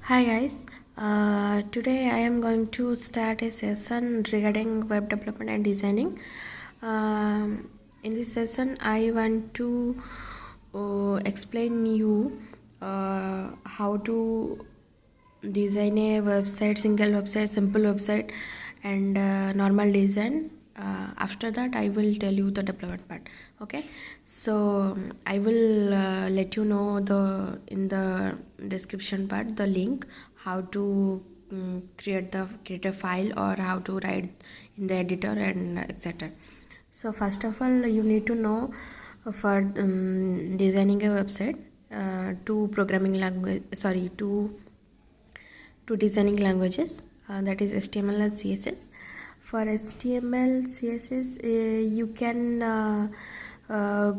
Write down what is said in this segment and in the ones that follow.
Hi guys, today I am going to start a session regarding web development and designing. In this session, I want to explain you how to design a website, single website, simple website, and normal design. After that, I will tell you the development part. Okay, so I will let you know in the description part the link how to create a file or how to write in the editor and etc. So first of all, you need to know for designing a website, two programming language sorry two designing languages, that is HTML and CSS. For HTML CSS, you can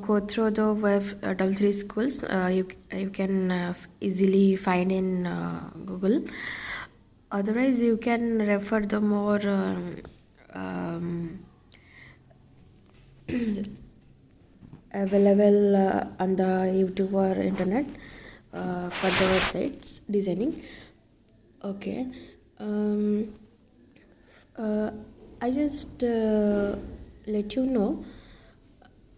go through the web three schools. You can easily find in Google. Otherwise, you can refer the more available on the YouTube or internet for the websites designing. Okay. um, I just let you know,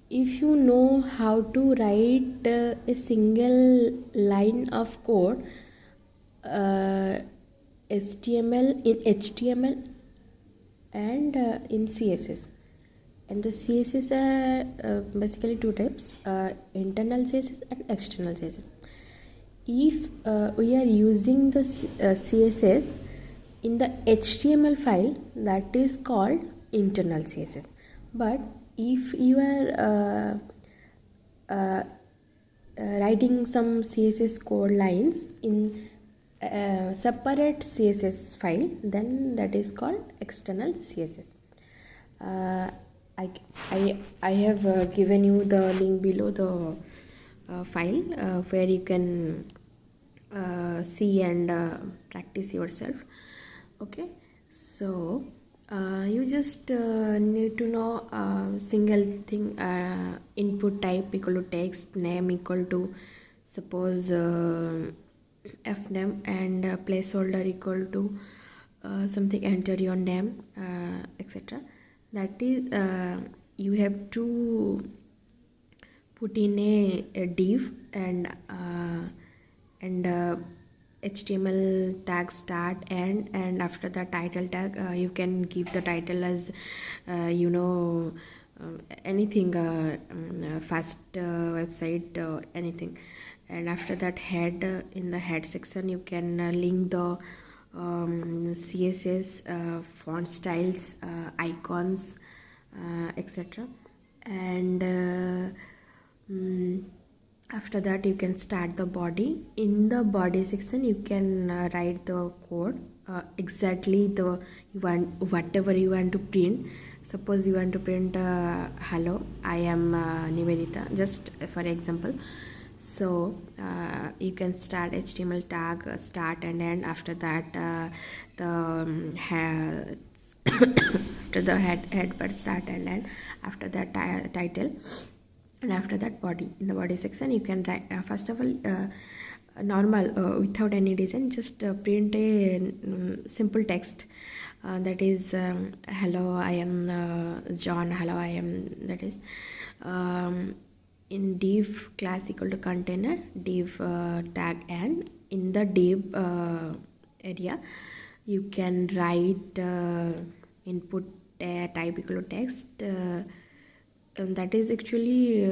if you know how to write a single line of code, HTML and in CSS. And the CSS are basically two types, internal CSS and external CSS. If we are using the CSS in the HTML file, that is called internal CSS. But if you are writing some CSS code lines in separate CSS file, then that is called external CSS. I have given you the link below the file where you can see and practice yourself. Okay, so you just need to know single thing, input type equal to text, name equal to suppose fname, and placeholder equal to something, enter your name, etc. That is, you have to put in a div and HTML tag start and after the title tag, you can give the title as anything, fast website or anything. And after that, head, in the head section you can link the CSS font styles, icons, etc. And after that, you can start the body. In the body section, you can write the code, exactly the whatever you want to print. Suppose you want to print hello, I am Nivedita, just for example. So you can start HTML tag, start and end. After that, after the head part, start and end. After that, title, and after that, body. In the body section, you can write, first of all, normal, without any design, just print a simple text, that is, hello, I am John, hello, I am, that is, in div class equal to container, div tag, and in the div area you can write input type equal to text, and that is actually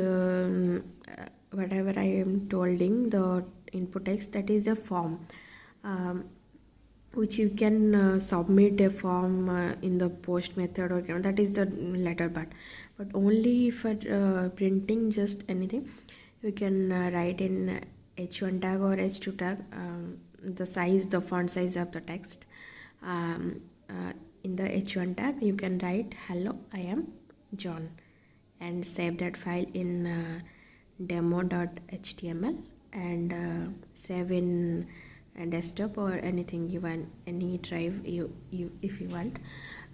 whatever I am holding the input text, that is a form, which you can submit a form in the post method, or that is the latter part. But only for printing just anything, you can write in h1 tag or h2 tag, the size, the font size of the text. In the h1 tag you can write hello, I am John, and save that file in demo.html, and save in desktop or anything you want, any drive you if you want.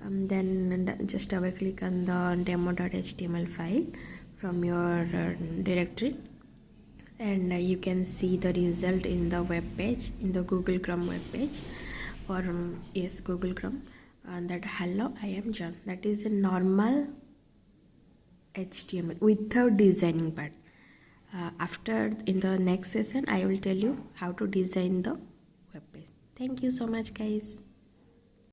Then just double click on the demo.html file from your directory, and you can see the result in the web page, in the Google Chrome web page, or yes, Google Chrome, and that hello, I am John. That is a normal HTML without designing part. After in the next session I will tell you how to design the web page. Thank you so much, guys.